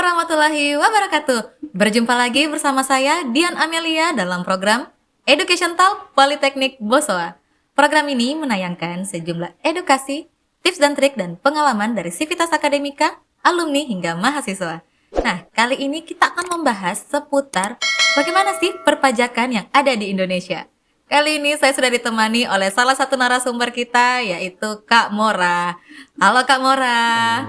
warahmatullahi wabarakatuh. Berjumpa lagi bersama saya Dian Amelia dalam program Education Talk Politeknik Bosowa. Program ini menayangkan sejumlah edukasi, tips dan trik dan pengalaman dari sivitas akademika, alumni hingga mahasiswa. Nah, kali ini kita akan membahas seputar bagaimana sih perpajakan yang ada di Indonesia. Kali ini saya sudah ditemani oleh salah satu narasumber kita, yaitu Kak Mora. Halo Kak Mora.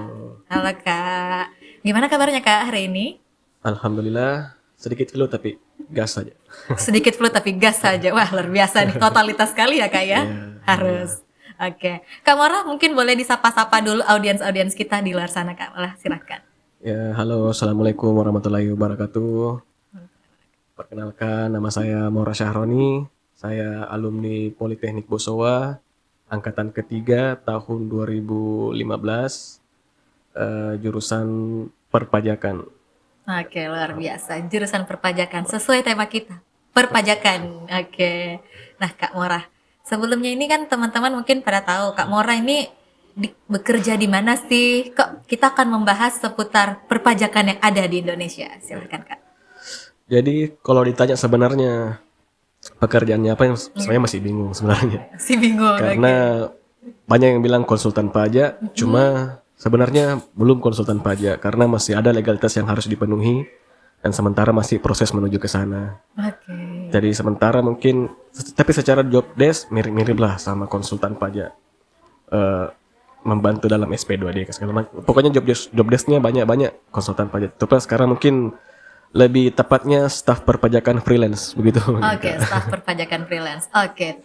Halo Kak. Gimana kabarnya Kak hari ini? Alhamdulillah, sedikit flu tapi gas saja. Sedikit flu tapi gas saja. Wah, luar biasa nih. Totalitas sekali ya Kak ya? Harus. Oke. Kak Mora mungkin boleh disapa-sapa dulu audiens-audiens kita di luar sana Kak. Silahkan. Ya, halo, assalamualaikum warahmatullahi wabarakatuh. Perkenalkan, nama saya Mora Syahroni. Saya alumni Politeknik Bosowa, angkatan ketiga tahun 2015, jurusan perpajakan. Oke, luar biasa. Jurusan perpajakan sesuai tema kita. Perpajakan. Oke. Nah, Kak Mora, sebelumnya ini kan teman-teman mungkin pada tahu Kak Mora ini bekerja di mana sih? Kok kita akan membahas seputar perpajakan yang ada di Indonesia. Silakan Kak. Jadi kalau ditanya sebenarnya pekerjaannya apa, yang saya masih bingung sebenarnya. Si bingung. Karena banyak yang bilang konsultan pajak, cuma sebenarnya belum konsultan pajak karena masih ada legalitas yang harus dipenuhi dan sementara masih proses menuju ke sana. Oke. Jadi sementara mungkin, tapi secara job desk mirip-mirip lah sama konsultan pajak. Membantu dalam SP2D segala macam. Pokoknya job desknya banyak konsultan pajak. Tapi sekarang mungkin lebih tepatnya staf perpajakan freelance begitu. Oke, staf perpajakan freelance. Oke,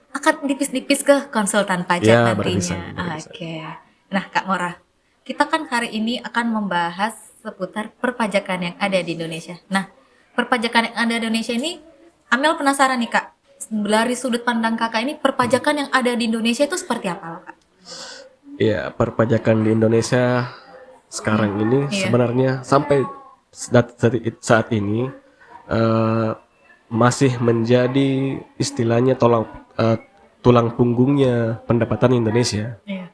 akan nipis-nipis ke konsultan pajak Ya, nantinya. berpisah. Oke. Nah, Kak Mora, kita kan hari ini akan membahas seputar perpajakan yang ada di Indonesia. Nah, perpajakan yang ada di Indonesia ini, Amel penasaran nih Kak. Dari sudut pandang Kakak ini, perpajakan yang ada di Indonesia itu seperti apa, Kak? Ya, perpajakan di Indonesia sekarang ini sebenarnya sampai saat ini masih menjadi istilahnya tulang punggungnya pendapatan Indonesia. Iya.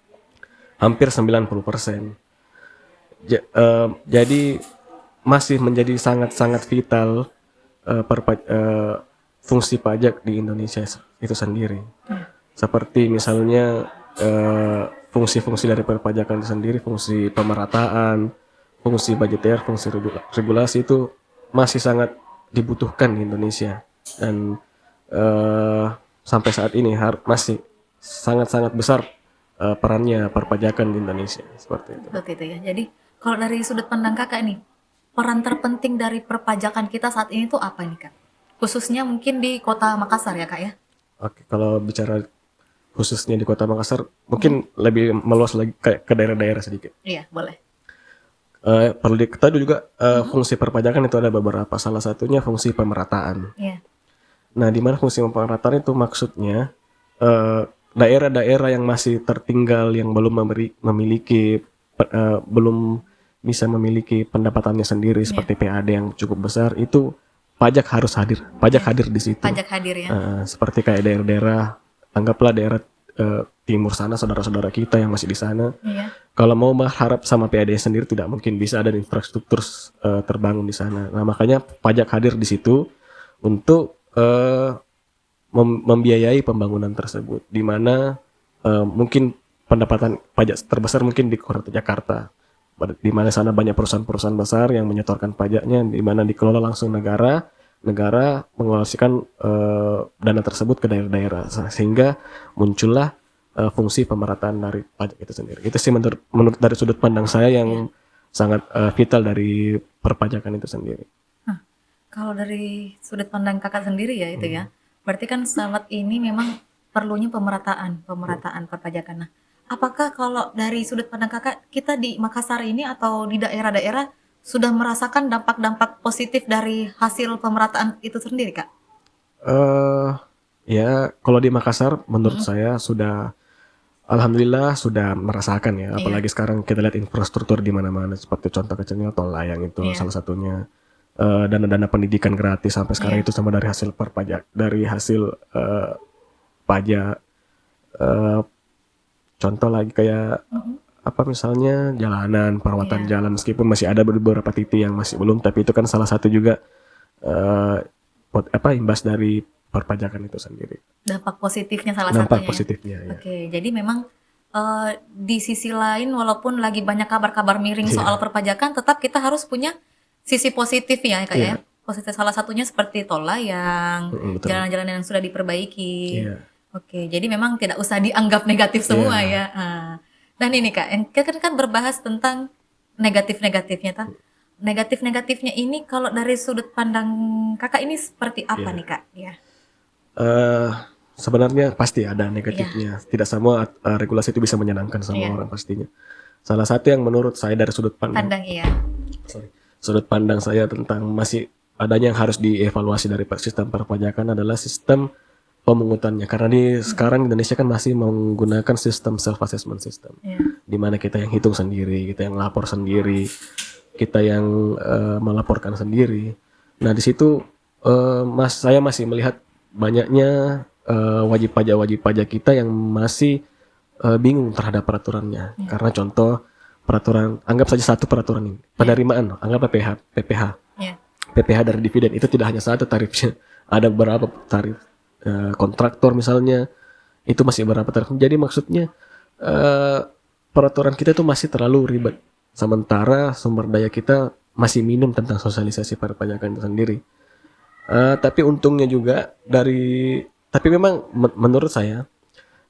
Hampir 90%. Jadi masih menjadi sangat-sangat vital fungsi pajak di Indonesia itu sendiri. Seperti misalnya fungsi-fungsi dari perpajakan itu sendiri, fungsi pemerataan, fungsi budgeter, fungsi regulasi itu masih sangat dibutuhkan di Indonesia. Dan sampai saat ini masih sangat-sangat besar perannya perpajakan di Indonesia seperti itu. Seperti itu ya. Jadi kalau dari sudut pandang Kakak nih, peran terpenting dari perpajakan kita saat ini tuh apa nih Kak? Khususnya mungkin di Kota Makassar ya Kak ya? Oke, kalau bicara khususnya di Kota Makassar, mungkin lebih meluas lagi kayak ke daerah-daerah sedikit. Iya, boleh. Perlu diketahui juga fungsi perpajakan itu ada beberapa. Salah satunya fungsi pemerataan. Iya. Nah, di mana fungsi pemerataan itu maksudnya daerah-daerah yang masih tertinggal, yang belum belum bisa memiliki pendapatannya sendiri seperti PAD yang cukup besar, itu pajak harus hadir. Pajak hadir di situ. Pajak hadir ya. Seperti kayak daerah-daerah, anggaplah daerah timur sana, saudara-saudara kita yang masih di sana. Iya. Kalau mau berharap sama PAD sendiri tidak mungkin bisa ada infrastruktur terbangun di sana. Nah, makanya pajak hadir di situ untuk membiayai pembangunan tersebut, di mana mungkin pendapatan pajak terbesar mungkin di Kota Jakarta, di mana sana banyak perusahaan-perusahaan besar yang menyetorkan pajaknya, di mana dikelola langsung negara mengalokasikan dana tersebut ke daerah-daerah, sehingga muncullah fungsi pemerataan dari pajak itu sendiri. Itu sih menurut dari sudut pandang saya yang sangat vital dari perpajakan itu sendiri. Kalau dari sudut pandang Kakak sendiri ya itu ya, berarti kan saat ini memang perlunya pemerataan perpajakan. Nah, apakah kalau dari sudut pandang Kakak, kita di Makassar ini atau di daerah-daerah sudah merasakan dampak-dampak positif dari hasil pemerataan itu sendiri, Kak? Ya, kalau di Makassar menurut saya sudah, alhamdulillah sudah merasakan ya. Apalagi sekarang kita lihat infrastruktur di mana-mana, seperti contoh kecilnya tol layang itu salah satunya. Dana-dana pendidikan gratis sampai sekarang itu sama dari hasil pajak. Contoh lagi kayak apa misalnya jalanan, perawatan Iya. jalan, meskipun masih ada beberapa titik yang masih belum, tapi itu kan salah satu juga eh, imbas dari perpajakan itu sendiri. Dampak positifnya salah Dampak satunya ya. positifnya ya. Oke, jadi memang di sisi lain walaupun lagi banyak kabar-kabar miring soal Iya. perpajakan, tetap kita harus punya sisi positif ya Kak ya. Iya. Positif salah satunya seperti tol layang, Betul. jalan-jalan yang sudah diperbaiki. Iya. Oke, jadi memang tidak usah dianggap negatif semua Iya. ya. Dan ini Kak, kita kan berbahas tentang negatif-negatifnya ta. Negatif-negatifnya ini kalau dari sudut pandang Kakak ini seperti apa Iya. nih Kak? Ya. Eh, sebenarnya pasti ada negatifnya. Tidak semua regulasi itu bisa menyenangkan semua Iya. orang pastinya. Salah satu yang menurut saya dari sudut pandang Pandang iya. sudut pandang saya tentang masih adanya yang harus dievaluasi dari sistem perpajakan adalah sistem pemungutannya. Karena sekarang Indonesia kan masih menggunakan sistem self assessment system, Iya. di mana kita yang hitung sendiri, kita yang lapor sendiri, kita yang melaporkan sendiri. Nah di situ saya masih melihat banyaknya wajib pajak kita yang masih bingung terhadap peraturannya. Karena contoh peraturan, anggap saja satu peraturan ini, penerimaan, anggaplah PPH. Iya. PPH dari dividen itu tidak hanya satu tarifnya, ada beberapa tarif. Kontraktor misalnya itu masih beberapa tarif. Jadi maksudnya peraturan kita itu masih terlalu ribet, sementara sumber daya kita masih minim tentang sosialisasi perpajakan itu sendiri. Tapi untungnya juga tapi memang menurut saya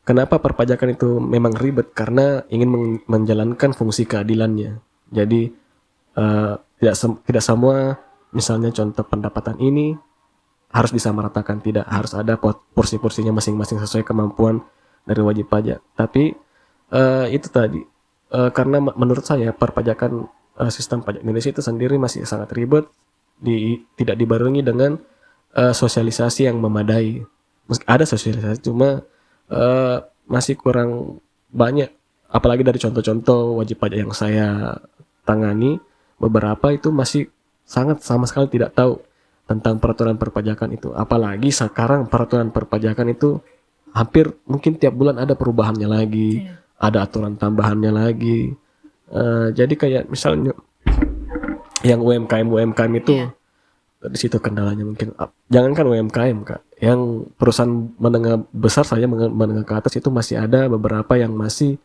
kenapa perpajakan itu memang ribet, karena ingin menjalankan fungsi keadilannya. Jadi tidak semua, misalnya contoh pendapatan ini harus disamaratakan, tidak harus ada porsi-porsinya masing-masing sesuai kemampuan dari wajib pajak. Tapi itu tadi karena menurut saya perpajakan sistem pajak Indonesia itu sendiri masih sangat ribet, tidak dibarengi dengan sosialisasi yang memadai. Meski ada sosialisasi, cuma masih kurang banyak. Apalagi dari contoh-contoh wajib pajak yang saya tangani, beberapa itu masih sangat sama sekali tidak tahu tentang peraturan perpajakan itu. Apalagi sekarang peraturan perpajakan itu hampir mungkin tiap bulan ada perubahannya lagi, ada aturan tambahannya lagi. Jadi kayak misalnya yang UMKM itu di situ kendalanya mungkin. Jangankan UMKM Kak, yang perusahaan menengah besar saja menengah ke atas itu masih ada beberapa yang masih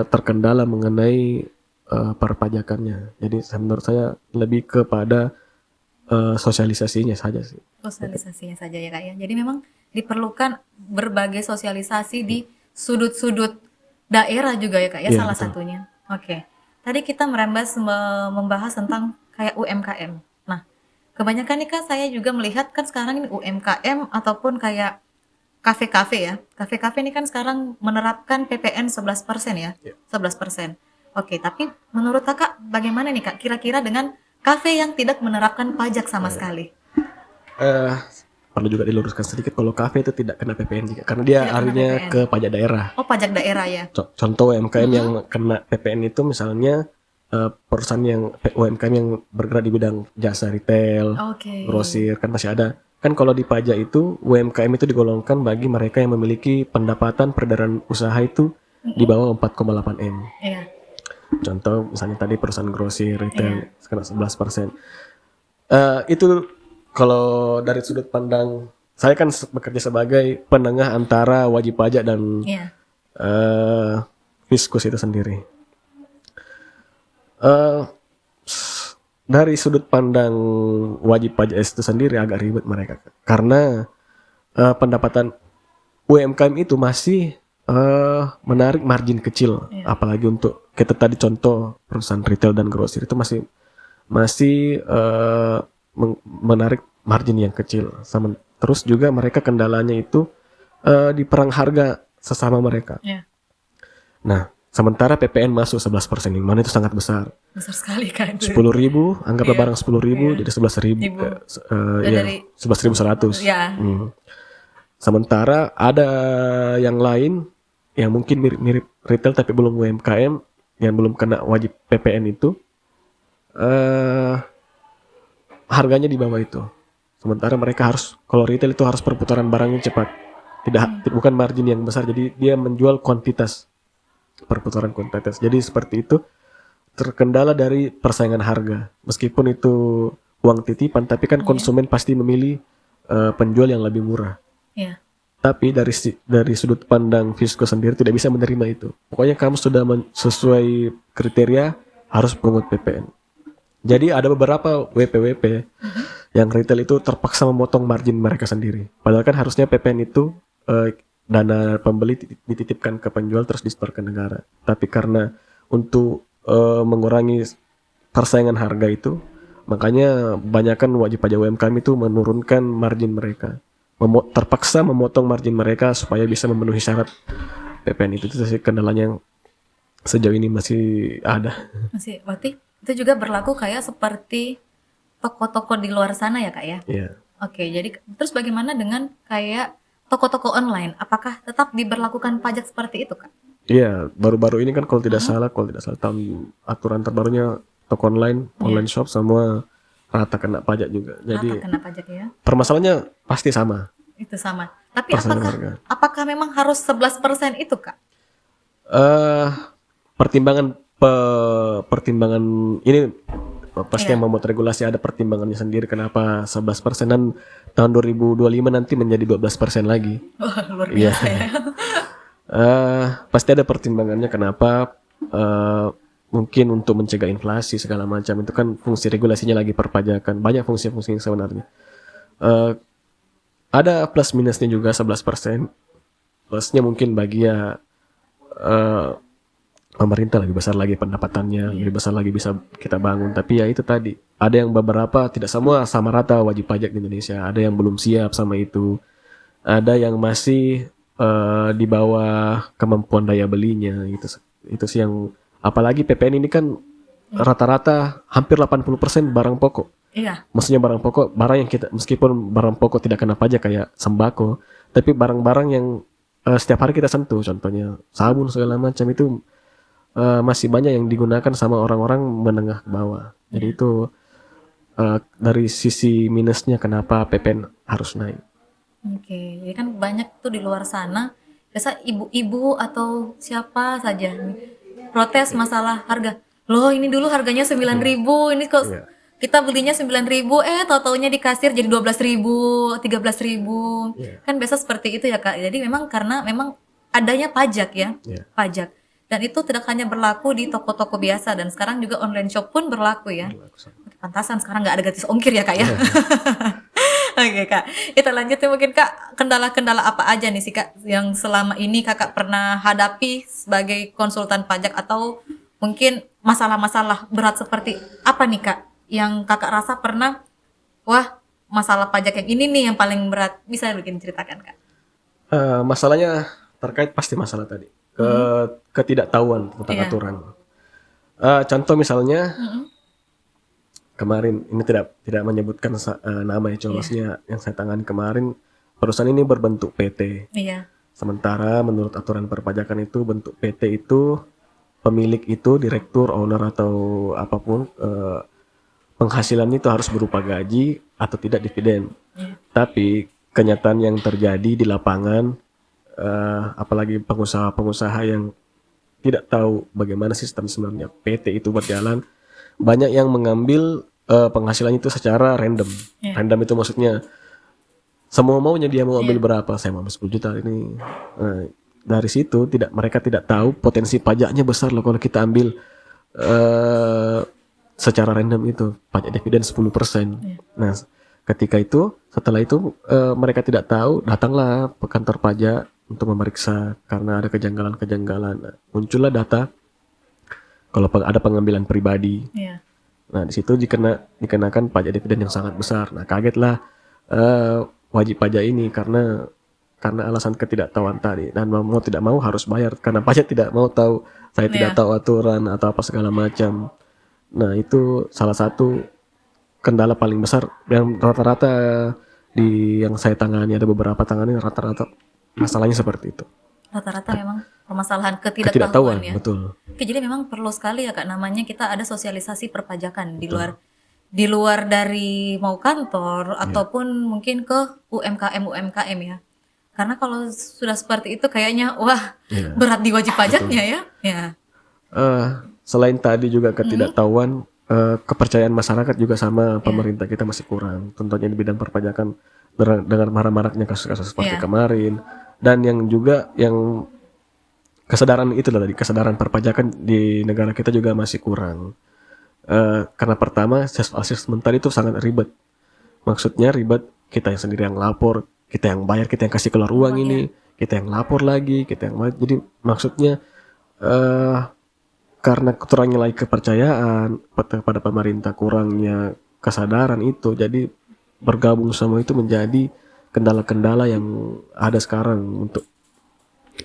terkendala mengenai perpajakannya. Jadi menurut saya lebih kepada sosialisasinya saja sih. Sosialisasinya saja ya Kak ya. Jadi memang diperlukan berbagai sosialisasi di sudut-sudut daerah juga ya Kak ya, Iya, salah betul. satunya. Oke. Tadi kita membahas tentang kayak UMKM. Nah, kebanyakan nih Kak saya juga melihat kan sekarang ini UMKM ataupun kayak kafe-kafe ya. Kafe-kafe ini kan sekarang menerapkan PPN 11% ya. Iya. 11%. Oke, tapi menurut Kakak bagaimana nih Kak kira-kira dengan kafe yang tidak menerapkan pajak sama sekali? Perlu juga diluruskan sedikit, kalau kafe itu tidak kena PPN juga, karena dia Tidak kena larinya PPN. ke pajak daerah. Oh, pajak daerah ya. Contoh UMKM yang kena PPN itu misalnya perusahaan yang UMKM yang bergerak di bidang jasa retail, Oke. grosir, kan masih ada. Kan kalau di pajak itu UMKM itu digolongkan bagi mereka yang memiliki pendapatan peredaran usaha itu di bawah 4,8 M. Iya. Contoh misalnya tadi perusahaan grosir, retail kena 11%. Itu kalau dari sudut pandang saya kan bekerja sebagai penengah antara wajib pajak dan Iya. Fiskus itu sendiri. Dari sudut pandang wajib pajak itu sendiri agak ribet mereka, karena pendapatan UMKM itu masih menarik margin kecil, apalagi untuk kita tadi contoh perusahaan retail dan grosir itu masih menarik margin yang kecil. Terus juga mereka kendalanya itu di perang harga sesama mereka. Iya. Nah, sementara PPN masuk 11%, yang mana itu sangat besar. Besar sekali kan. 10.000, anggaplah barang 10.000 jadi 11.000, dari 11.100. ya. Sementara ada yang lain yang mungkin mirip retail tapi belum UMKM, yang belum kena wajib PPN itu, harganya di bawah itu. Sementara mereka harus, kalau retail itu harus perputaran barangnya cepat, bukan margin yang besar, jadi dia menjual kuantitas. perputaran uang tetes. Jadi seperti itu, terkendala dari persaingan harga. Meskipun itu uang titipan, tapi kan konsumen pasti memilih penjual yang lebih murah. Iya. Tapi dari sudut pandang Fisco sendiri tidak bisa menerima itu. Pokoknya kamu sudah sesuai kriteria harus pungut PPN. Jadi ada beberapa WP-WP yang retail itu terpaksa memotong margin mereka sendiri. Padahal kan harusnya PPN itu dana pembeli dititipkan ke penjual terus disetorkan negara. Tapi karena untuk mengurangi persaingan harga itu, makanya banyakkan wajib pajak UMKM itu menurunkan margin mereka. Terpaksa memotong margin mereka supaya bisa memenuhi syarat PPN itu sih kendalanya yang sejauh ini masih ada. Masih, berarti itu juga berlaku kayak seperti toko-toko di luar sana ya Kak ya? Iya. Oke, jadi terus bagaimana dengan kayak toko-toko online? Apakah tetap diberlakukan pajak seperti itu Kak? Iya, baru-baru ini kan kalau tidak salah tahun aturan terbarunya toko online shop semua rata kena pajak juga. Jadi Rata kena pajak ya? permasalahannya pasti sama. Itu sama. Tapi Persaingan harga. apakah memang harus 11% itu Kak? Pertimbangan ini pasti yang membuat regulasi ada pertimbangannya sendiri kenapa 11% dan tahun 2025 nanti menjadi 12% lagi. Wah, luar biasa ya. Pasti ada pertimbangannya kenapa mungkin untuk mencegah inflasi segala macam itu kan fungsi regulasinya lagi perpajakan, banyak fungsi-fungsi yang sebenarnya. Ada plus minusnya juga 11%. Plusnya mungkin bagi ya pemerintah lebih besar lagi pendapatannya, lebih besar lagi bisa kita bangun. Tapi ya itu tadi, ada yang beberapa tidak semua sama rata wajib pajak di Indonesia. Ada yang belum siap sama itu. Ada yang masih di bawah kemampuan daya belinya. Itu sih yang apalagi PPN ini kan rata-rata hampir 80% barang pokok. Iya. Maksudnya barang pokok, barang yang kita meskipun barang pokok tidak kena pajak kayak sembako, tapi barang-barang yang setiap hari kita sentuh, contohnya sabun segala macam itu masih banyak yang digunakan sama orang-orang menengah ke bawah. Jadi itu dari sisi minusnya kenapa PPN harus naik. Oke, jadi kan banyak tuh di luar sana, biasa ibu-ibu atau siapa saja protes masalah harga. Loh, ini dulu harganya 9.000, ini kok kita belinya 9.000, tau-taunya di kasir jadi 12.000, 13.000. Kan biasa seperti itu ya Kak. Jadi memang karena memang adanya pajak ya, pajak. Dan itu tidak hanya berlaku di toko-toko biasa, dan sekarang juga online shop pun berlaku ya. Pantasan sekarang nggak ada gratis ongkir ya Kak ya. Oke Kak, kita lanjutin mungkin Kak, kendala-kendala apa aja nih sih Kak yang selama ini Kakak pernah hadapi sebagai konsultan pajak, atau mungkin masalah-masalah berat seperti apa nih Kak yang Kakak rasa pernah, wah masalah pajak yang ini nih yang paling berat, bisa bikin ceritakan Kak? Masalahnya terkait pasti masalah tadi ketidaktahuan tentang aturan. Contoh misalnya kemarin ini tidak menyebutkan nama ya, maksudnya yang saya tangani kemarin perusahaan ini berbentuk PT. Iya. Sementara menurut aturan perpajakan itu bentuk PT itu pemilik itu direktur, owner atau apapun penghasilan itu harus berupa gaji atau tidak dividen. Tapi kenyataan yang terjadi di lapangan apalagi pengusaha-pengusaha yang tidak tahu bagaimana sistem sebenarnya PT itu berjalan, banyak yang mengambil penghasilan itu secara random. Random itu maksudnya semua maunya dia mau ambil berapa, saya mau 10 juta ini. Dari situ mereka tidak tahu potensi pajaknya besar loh kalau kita ambil secara random itu pajak dividen 10%. Nah, ketika itu setelah itu mereka tidak tahu, datanglah ke kantor pajak untuk memeriksa karena ada kejanggalan-kejanggalan. Nah, muncullah data kalau ada pengambilan pribadi. Nah, di situ dikenakan pajak dividen yang sangat besar. Nah, kagetlah wajib pajak ini karena alasan ketidaktahuan tadi, dan mau tidak mau harus bayar karena pajak tidak mau tahu, saya tidak tahu aturan atau apa segala macam. Nah, itu salah satu kendala paling besar yang rata-rata yang saya tangani, ada beberapa tangani rata-rata masalahnya seperti itu. Rata-rata memang permasalahan ketidaktahuan ya. Betul. Oke, jadi memang perlu sekali ya Kak, namanya kita ada sosialisasi perpajakan di luar dari mau kantor ataupun mungkin ke UMKM ya. Karena kalau sudah seperti itu kayaknya wah Iya. berat di wajib pajaknya ya. Ya. Eh, Selain tadi juga ketidaktahuan, kepercayaan masyarakat juga sama Iya. pemerintah kita masih kurang. Tentunya di bidang perpajakan dengan marak-maraknya kasus-kasus seperti Iya. kemarin, dan yang juga yang kesadaran itu tadi, kesadaran perpajakan di negara kita juga masih kurang. Karena pertama self assessment tadi itu sangat ribet. Maksudnya ribet, kita yang sendiri yang lapor, kita yang bayar, kita yang kasih keluar uang Uang, ini, kita yang lapor lagi, kita yang bayar. Jadi maksudnya eh karena kurangnya lagi kepercayaan pada pemerintah, kurangnya kesadaran itu, jadi bergabung semua itu menjadi kendala-kendala yang ada sekarang untuk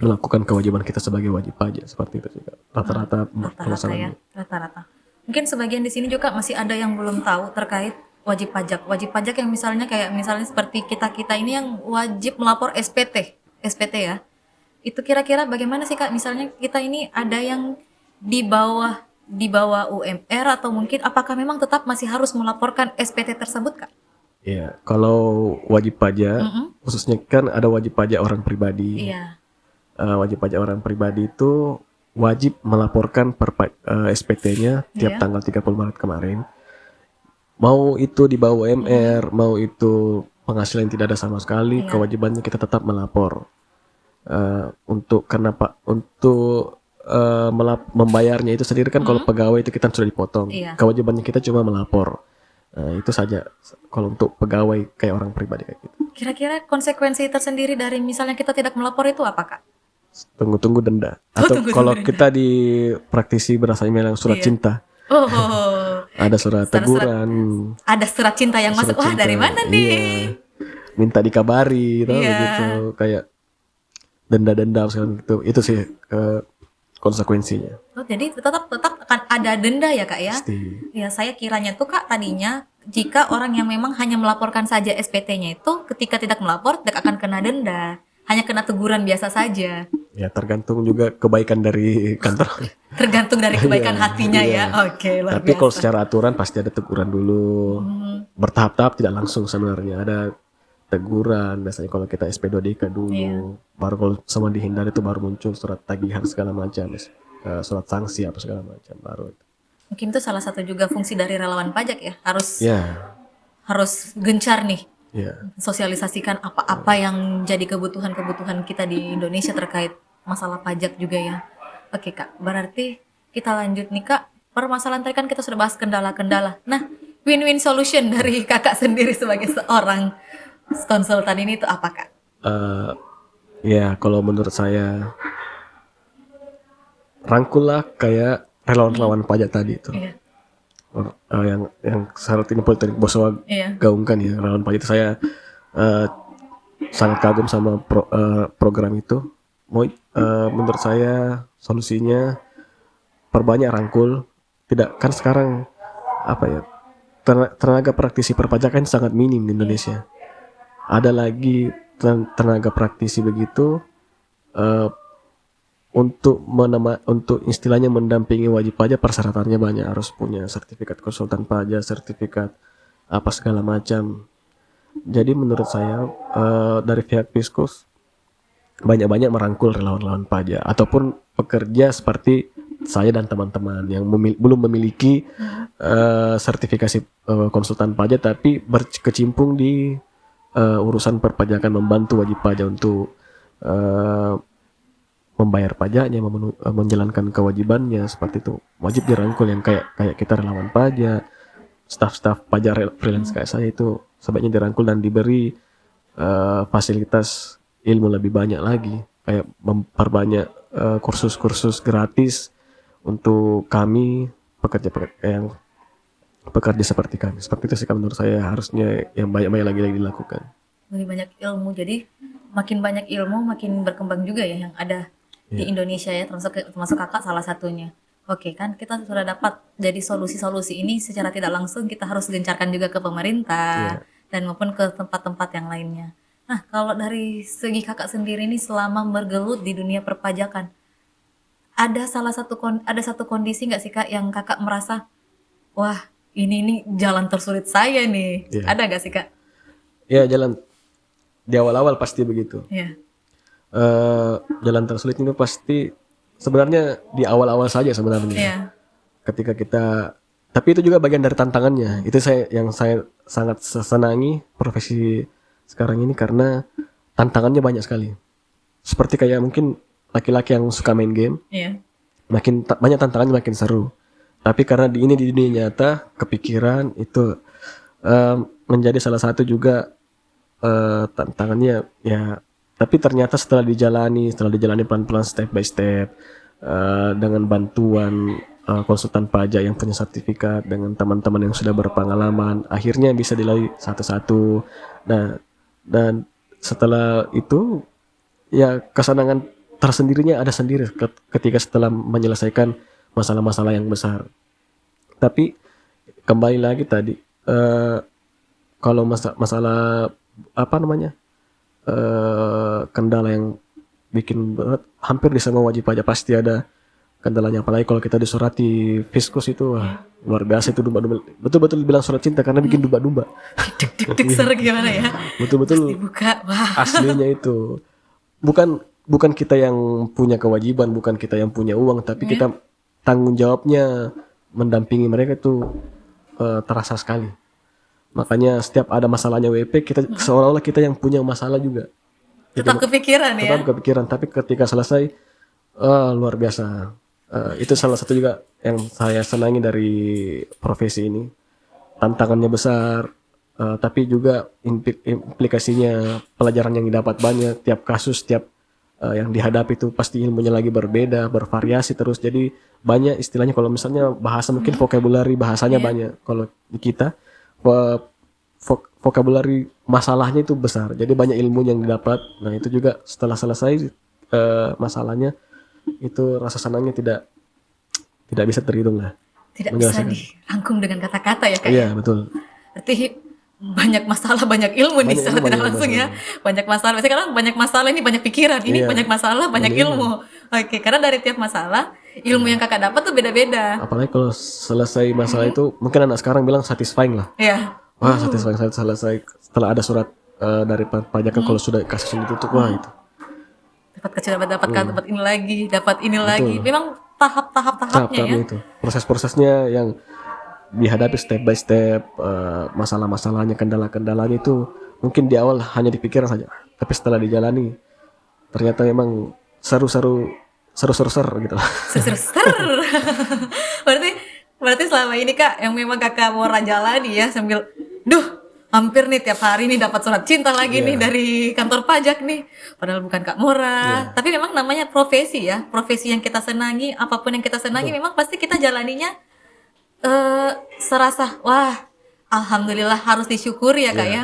melakukan kewajiban kita sebagai wajib pajak, seperti itu juga rata-rata Rata-rata ya, permasalahannya. rata-rata. Mungkin sebagian di sini juga masih ada yang belum tahu terkait wajib pajak. Wajib pajak yang misalnya kayak misalnya seperti kita-kita ini yang wajib melapor SPT. SPT ya. Itu kira-kira bagaimana sih Kak? Misalnya kita ini ada yang di bawah UMR atau mungkin apakah memang tetap masih harus melaporkan SPT tersebut Kak? Iya, kalau wajib pajak, Mm-mm. khususnya kan ada wajib pajak orang pribadi. Iya. Wajib pajak orang pribadi itu wajib melaporkan SPT-nya tiap Iya. tanggal 30 Maret kemarin. Mau itu di bawah UMR, mau itu penghasilan yang tidak ada sama sekali, Iya. kewajibannya kita tetap melapor. Untuk kenapa? Untuk membayarnya itu sendiri kan kalau pegawai itu kita sudah dipotong. Iya. Kewajibannya kita cuma melapor. Itu saja kalau untuk pegawai kayak orang pribadi kayak gitu. Kira-kira konsekuensi tersendiri dari misalnya kita tidak melapor itu apa Kak? Tunggu-tunggu denda. Oh, Atau tunggu kalau denda. kita di praktisi berasanya yang surat Iya. cinta, Oh, ada surat teguran, ada surat cinta yang masuk. surat Wah, cinta. dari mana Iya. nih? Minta dikabari, tau Iya. begitu, kayak denda-denda segala gitu. Itu sih konsekuensinya. Oh, jadi tetap akan ada denda ya, Kak ya? Pasti. Ya, saya kiranya tuh Kak tadinya jika orang yang memang hanya melaporkan saja SPT-nya itu ketika tidak melapor tidak akan kena denda. Hanya kena teguran biasa saja. Ya tergantung juga kebaikan dari kantor. Tergantung dari kebaikan Iya, hatinya iya. ya. Oke, luar Tapi kalau biasa. secara aturan pasti ada teguran dulu. Bertahap-tahap, tidak langsung sebenarnya. Ada teguran biasanya kalau kita SP2DK dulu. Iya. Baru kalau semua dihindari itu baru muncul surat tagihan segala macam, surat sanksi apa segala macam baru itu. Mungkin itu salah satu juga fungsi dari relawan pajak ya. Harus Ya, gencar nih ya. sosialisasikan apa-apa yang jadi kebutuhan-kebutuhan kita di Indonesia terkait masalah pajak juga ya. Oke Kak, berarti kita lanjut nih Kak. Permasalahan tadi kan kita sudah bahas kendala-kendala. Nah, win-win solution dari Kakak sendiri sebagai seorang konsultan ini itu apa Kak? Ya, kalau menurut saya rangkullah kayak relawan-relawan pajak tadi itu. Iya, Yang saat ini Politeknik Bosowa iya, gaungkan ya, relawan pajak itu saya eh, sangat kagum sama program itu. Menurut saya solusinya perbanyak rangkul. Tidak kan sekarang apa ya, tenaga praktisi perpajakan sangat minim di Indonesia. Ada lagi tenaga praktisi begitu untuk istilahnya mendampingi wajib pajak, persyaratannya banyak, harus punya sertifikat konsultan pajak, sertifikat apa segala macam. Jadi menurut saya dari pihak Fiskus banyak-banyak merangkul relawan-relawan pajak ataupun pekerja seperti saya dan teman-teman yang belum memiliki sertifikasi konsultan pajak tapi berkecimpung di urusan perpajakan, membantu wajib pajak untuk membayar pajaknya, menjalankan kewajibannya, seperti itu. Wajib dirangkul yang kayak kita relawan pajak, staf-staf pajak freelance kayak saya itu sebaiknya dirangkul dan diberi fasilitas ilmu lebih banyak lagi, kayak memperbanyak kursus-kursus gratis untuk kami pekerja-pekerja yang bekerja seperti kami. Seperti itu sih menurut saya harusnya yang banyak-banyak lagi dilakukan. lebih banyak ilmu. Jadi makin banyak ilmu makin berkembang juga ya yang ada di Indonesia ya, termasuk Kakak salah satunya. Oke kan kita sudah dapat jadi solusi-solusi ini secara tidak langsung kita harus gencarkan juga ke pemerintah dan maupun ke tempat-tempat yang lainnya. Nah kalau dari segi Kakak sendiri ini selama bergelut di dunia perpajakan, ada satu kondisi nggak sih Kak yang Kakak merasa wah ini jalan tersulit saya nih, Iya. ada nggak sih Kak? Ya di awal-awal pasti begitu. Iya. Jalan tersulit itu pasti sebenarnya di awal-awal saja sebenarnya. Iya. Ketika kita, tapi itu juga bagian dari tantangannya. Itu yang saya sangat senangi profesi sekarang ini karena tantangannya banyak sekali. Seperti kayak mungkin laki-laki yang suka main game, Iya. makin banyak tantangannya makin seru. Tapi karena di dunia nyata, kepikiran itu menjadi salah satu juga tantangannya ya. Tapi ternyata setelah dijalani pelan-pelan step by step dengan bantuan konsultan pajak yang punya sertifikat, dengan teman-teman yang sudah berpengalaman, akhirnya bisa dilalui satu-satu. Nah, dan setelah itu ya kesenangan tersendirinya ada sendiri ketika setelah menyelesaikan masalah-masalah yang besar. Tapi kembali lagi tadi, kalau masalah apa namanya, kendala yang bikin berat, hampir di semua wajib pajak pasti ada kendalanya. Apalagi kalau kita disurati fiskus itu, wah, luar biasa itu, dumba-dumba. Betul-betul bilang surat cinta karena bikin dumba-dumba. Deg-deg ser gimana ya? Betul-betul Dibuka, wah. aslinya itu. Bukan kita yang punya kewajiban, bukan kita yang punya uang, tapi kita tanggung jawabnya mendampingi mereka itu terasa sekali. Makanya setiap ada masalahnya WP, kita seolah-olah kita yang punya masalah juga. Tetap kepikiran ya. Tetap kepikiran, tapi ketika selesai luar biasa. Itu salah satu juga yang saya senangi dari profesi ini. Tantangannya besar, tapi juga implikasinya, pelajaran yang didapat banyak. Tiap kasus, tiap yang dihadapi itu pasti ilmunya lagi berbeda, bervariasi terus. Jadi banyak istilahnya, kalau misalnya bahasa mungkin vocabulary bahasanya banyak. Kalau di kita vocabulary masalahnya itu besar. Jadi banyak ilmu yang didapat. Nah itu juga setelah selesai masalahnya, itu rasa senangnya tidak bisa terhitung lah. Tidak bisa dirangkum dengan kata-kata ya Kak. Iya, betul. Berarti banyak masalah, banyak ilmu nih secara tidak langsung ya. Banyak masalah. Biasanya kan banyak masalah, ini banyak pikiran, ini banyak masalah, banyak ilmu. Oke, karena dari tiap masalah, ilmu yang Kakak dapat tuh beda-beda. Apalagi kalau selesai masalah itu, mungkin anak sekarang bilang satisfying lah. Iya. Wah, satisfying, selesai setelah ada surat dari pajakan, kalau sudah kasus ini tutup, wah itu. Dapat kecil, dapat ini lagi, dapat ini lagi. Memang tahap-tahapnya ya. Itu. Proses-prosesnya yang dihadapi step by step, masalah-masalahnya, kendala-kendalanya itu mungkin di awal hanya dipikiran saja, tapi setelah dijalani ternyata memang seru-seru gitu. Seru. Berarti selama ini Kak yang memang Kakak mau jalani ya, sambil hampir nih tiap hari nih dapat surat cinta lagi nih dari kantor pajak nih. Padahal bukan Kak Mora, tapi memang namanya profesi ya, profesi yang kita senangi, apapun yang kita senangi memang pasti kita jalaninya serasa wah alhamdulillah, harus disyukuri ya Kak ya.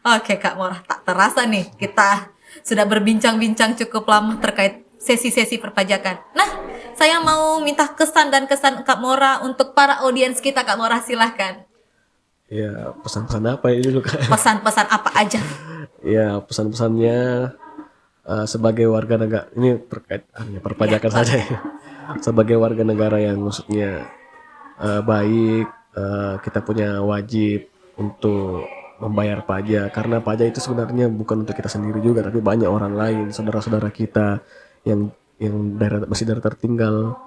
Oke Kak Mora, tak terasa nih kita sudah berbincang-bincang cukup lama terkait sesi-sesi perpajakan. Nah, saya mau minta kesan Kak Mora untuk para audiens kita. Kak Mora silahkan. Ya, pesan-pesan apa ini dulu Kak? Pesan-pesan apa aja? Ya, pesan-pesannya sebagai warga negara, ini terkait perpajakan saja ya. Sebagai warga negara yang maksudnya baik, kita punya wajib untuk membayar pajak, karena pajak itu sebenarnya bukan untuk kita sendiri juga, tapi banyak orang lain, saudara-saudara kita yang masih daerah tertinggal,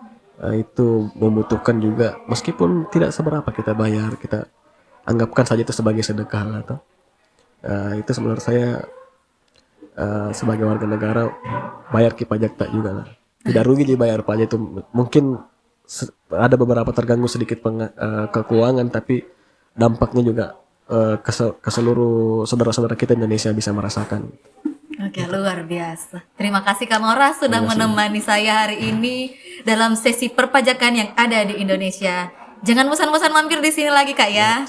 itu membutuhkan juga, meskipun tidak seberapa kita bayar, kita anggapkan saja itu sebagai sedekah lah, atau itu menurut saya sebagai warga negara bayar pajak tak juga lah, tidak rugi dibayar pajak itu. Mungkin ada beberapa terganggu sedikit keuangan, tapi dampaknya juga ke seluruh saudara-saudara kita Indonesia bisa merasakan. Oke, luar biasa. Terima kasih Kak Mora sudah menemani saya hari ini dalam sesi perpajakan yang ada di Indonesia. Jangan bosan-bosan mampir di sini lagi Kak ya.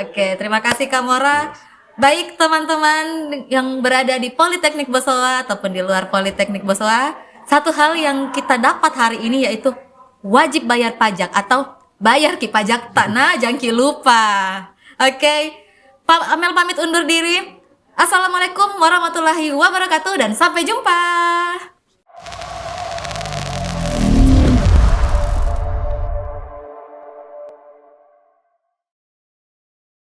Oke, terima kasih Kak Mora. Baik teman-teman yang berada di Politeknik Bosowa ataupun di luar Politeknik Bosowa, satu hal yang kita dapat hari ini yaitu wajib bayar pajak atau bayar pajak tanah, jangan lupa. Oke, Pak Amel pamit undur diri. Assalamualaikum warahmatullahi wabarakatuh dan sampai jumpa.